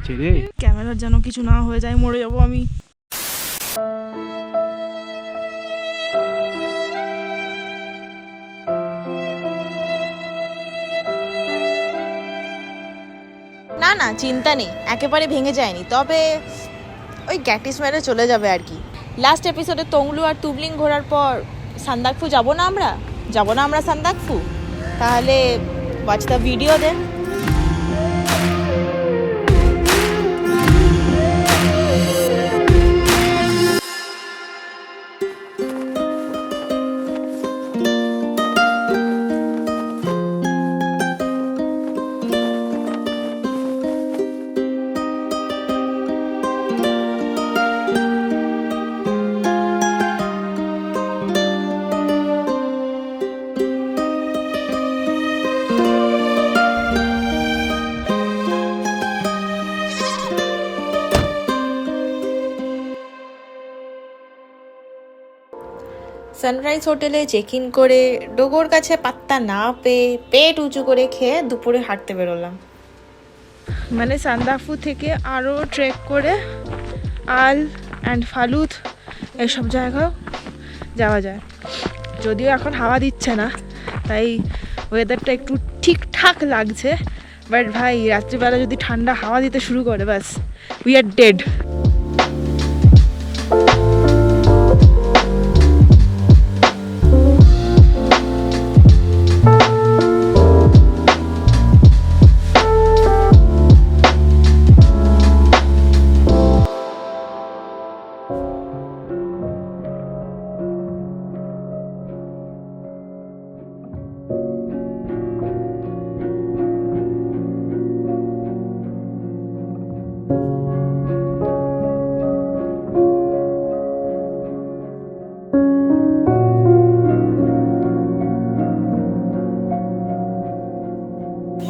আছে রে। ক্যামেরার যেন কিছু না হয়ে যায়, মরে যাবো আমি। না না, চিন্তা নেই, একেবারে ভেঙে যায়নি, তবে ওই গ্যাটিস মেরে চলে যাবে আর কি। লাস্ট এপিসোডে তংলু আর তুবলিং ঘোরার পর সান্দাকফু যাব না আমরা সান্দাকফু? তাহলে watch the video then. Sunrise হোটেলে চেক ইন করে ডোগোর কাছে পাত্তা না পেয়ে পেট উঁচু করে খেয়ে দুপুরে হাঁটতে বেরোলাম। মানে সান্দাকফু থেকে আরও ট্রেক করে আল অ্যান্ড ফালুত এসব জায়গাও যাওয়া যায়। যদিও এখন হাওয়া দিচ্ছে না, তাই ওয়েদারটা একটু ঠিকঠাক লাগছে, বাট ভাই রাত্রিবেলা যদি ঠান্ডা হাওয়া দিতে শুরু করে, ব্যাস we are dead.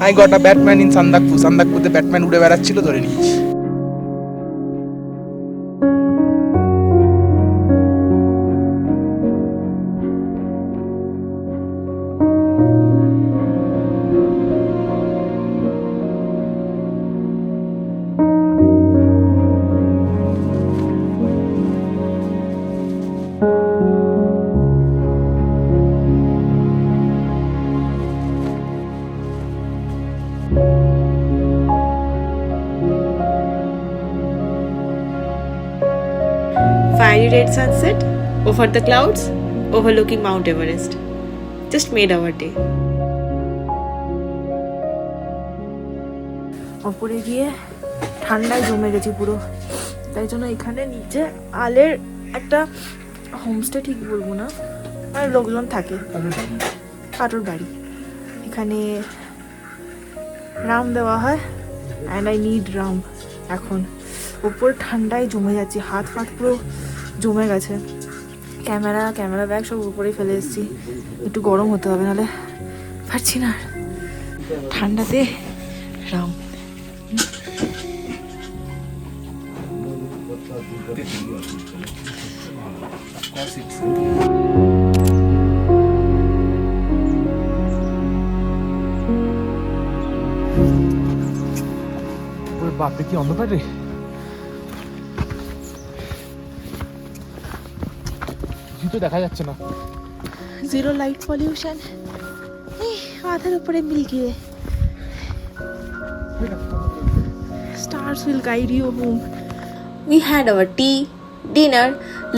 I got a Batman in Sandakphu. Sandakphuতে ব্যাটম্যান উড়ে বেড়াচ্ছিল, ধরে নিয়েছি। Fiery red sunset over the clouds overlooking Mount Everest just made our day. ওপরে গিয়ে ঠান্ডায় জমে গেছি পুরো, তাই জন্য এখানে নিচে আলের একটা হোমস্টে ঠিক বলবো না, আর লোকজন থাকে, কাটোর বাড়ি, এখানে রাম দেওয়া হয় অ্যান্ড আই নিড রাম। এখন ওপর ঠান্ডায় জমে যাচ্ছি, হাত পুরো জমে গেছে। ক্যামেরা ব্যাগ সব উপরেই ফেলে এসেছি, একটু গরম হতে হবে, নাহলে পারছি না ঠান্ডাতে। রাম বাপরে কি অন্ধকার রে। কিছু দেখা যাচ্ছে না, জিরো লাইট পলিউশন, মাথার উপরে milky way. Stars will guide you home. We had our tea, dinner,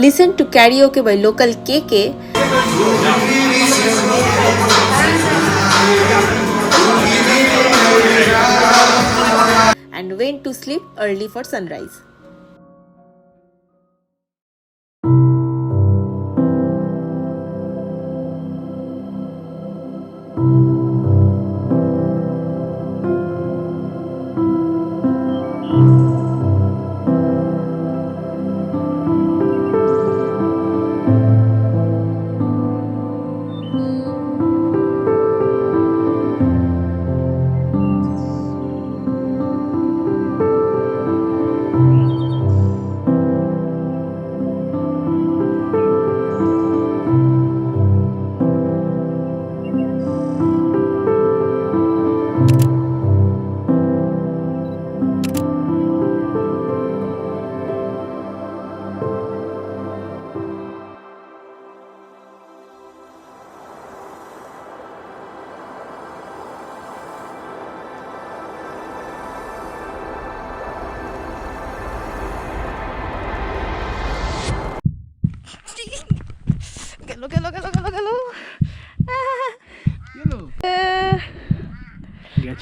listened to karaoke by local KK, and went to sleep early for sunrise.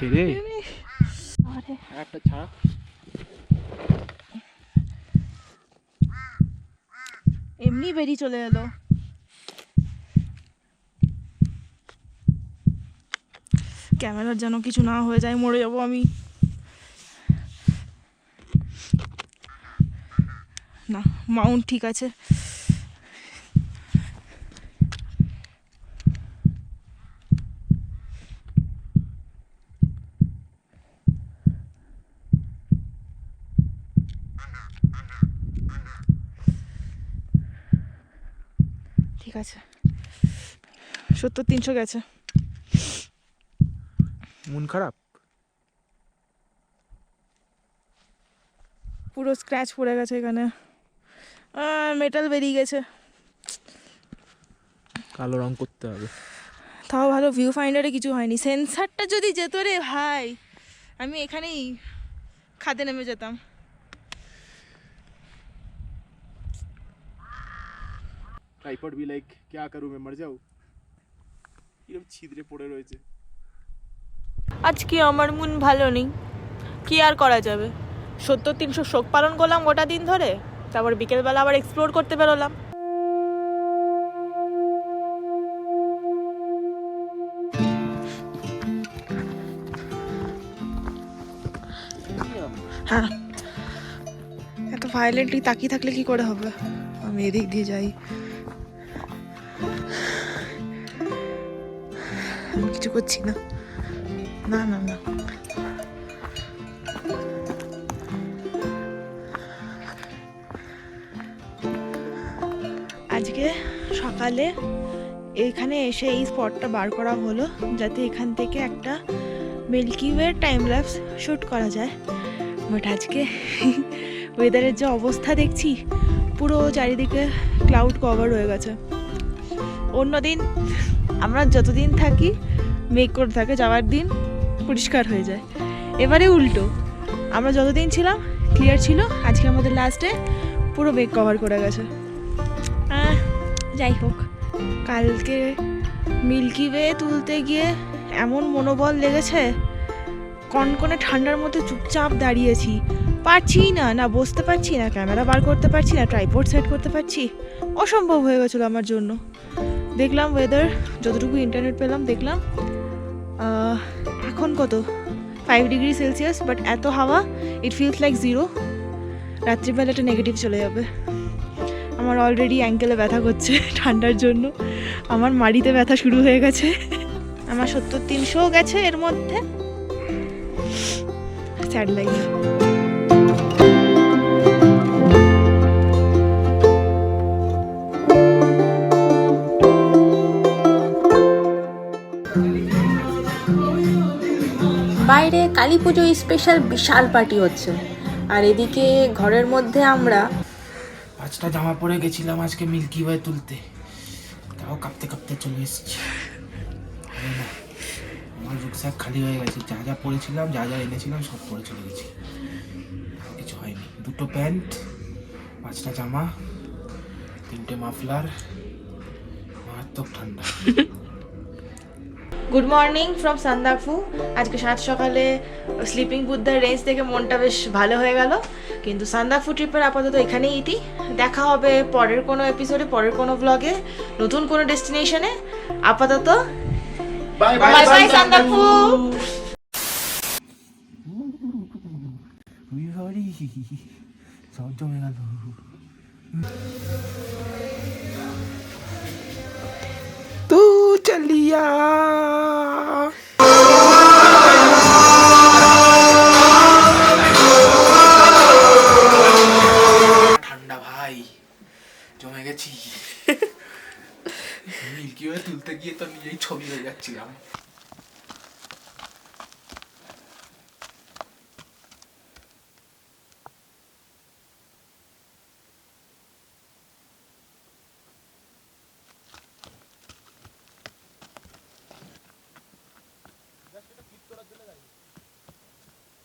করছে রে একটা ছাড়া এমনি বেরিয়ে চলে এলো। ক্যামেরার যেন কিছু না হয়ে যায়, মরে যাবো আমি। না, মাউন্ট ঠিক আছে। ঠিক আছে, 70-300 গেছে। মন খারাপ, পুরো স্ক্র্যাচ পড়ে গেছে এখানে, মেটাল বেরিয়ে গেছে। কালো রং করতে হবে। তাও ভালো ভিউ ফাইন্ডারে কিছু হয়নি। সেন্সারটা যদি যেত রে ভাই, আমি এখানেই খাতে নেমে যেতাম। ট্রাইপড বি লাইক क्या करूं मैं मर जाऊं, এরকম ছিদ্রে পড়ে রয়েছে। আজকে আমার মন ভালো নেই, কি আর করা যাবে। 70-300 শোক পালন করলাম গোটা দিন ধরে, তারপর বিকেলবেলা আবার এক্সপ্লোর করতে বেরোলাম। হ্যাঁ, এত ভায়োলেন্টলি তাকিয়ে থাকলে কি করে হবে। আমি এদিক দিয়ে যাই, আমি কিছু করছি না। না না না, আজকে সকালে এইখানে এসে এই স্পটটা বার করা হলো যাতে এখান থেকে একটা milky way time lapse shoot করা যায়। বাট আজকে ওয়েদারের যে অবস্থা দেখছি, পুরো চারিদিকে ক্লাউড কভার হয়ে গেছে। অন্যদিন আমরা যতদিন থাকি মেঘ করে থাকে, যাওয়ার দিন পরিষ্কার হয়ে যায়। এবারে উল্টো, আমরা যতদিন ছিলাম ক্লিয়ার ছিল, আজকে আমাদের লাস্টে পুরো মেঘ কভার করে গেছে। যাই হোক, কালকে মিল্কি ওয়ে তুলতে গিয়ে এমন মনোবল লেগেছে, কনকনে ঠান্ডার মধ্যে চুপচাপ দাঁড়িয়েছি, পারছি না, না বসতে পারছি না, ক্যামেরা বার করতে পারছি না, ট্রাইপড সেট করতে পারছি, অসম্ভব হয়ে গেছিলো আমার জন্য। দেখলাম ওয়েদার, যতটুকু ইন্টারনেট পেলাম দেখলাম এখন কত 5 ডিগ্রি সেলসিয়াস, বাট এত হাওয়া, ইট ফিলস লাইক 0। রাত্রিবেলা এটা নেগেটিভ চলে যাবে। আমার অলরেডি অ্যাঙ্কেলে ব্যথা করছে ঠান্ডার জন্য, আমার মাড়িতে ব্যথা শুরু হয়ে গেছে। আমার 70-300 গেছে এর মধ্যে। Sad life. বাইরে কালী পুজো স্পেশাল বিশাল পার্টি হচ্ছে, আর এদিকে ঘরের মধ্যে আমরা 5টা জামা পরে গেছিলাম আজকে মিল্কি ওয়ে তুলতে, তাও কাঁপতে কাঁপতে চলে এসেছি। আমার রুকস্যাক খালি হয়ে গেছে, যা যা পরেছিলাম, যা যা এনেছিলাম সব পরে চলে গেছি, কিছু হয়নি। 2টো প্যান্ট, 5টা জামা, 3টে মাফলার, মারাত্মক ঠান্ডা। Good morning from Sandakphu. আজকে 7 সকালে স্লিপিং বুদ্ধার রেঞ্জ থেকে মনটা বেশ ভালো হয়ে গেল, কিন্তু সান্দাকফু ট্রিপের আপাতত এখানেই ইতি। দেখা হবে পরের কোনো এপিসোডে, পরের কোনো ব্লগে, নতুন কোনো ডেস্টিনেশনে। আপাতত বাই বাই সান্দাকফু। সব জমে গেল। তু চলিয়া ঠান্ডা ভাই, জমে গেছি। মিল্কি ওয়ে তুলতে গিয়ে তো নিজেই ছবি হয়ে যাচ্ছিলাম।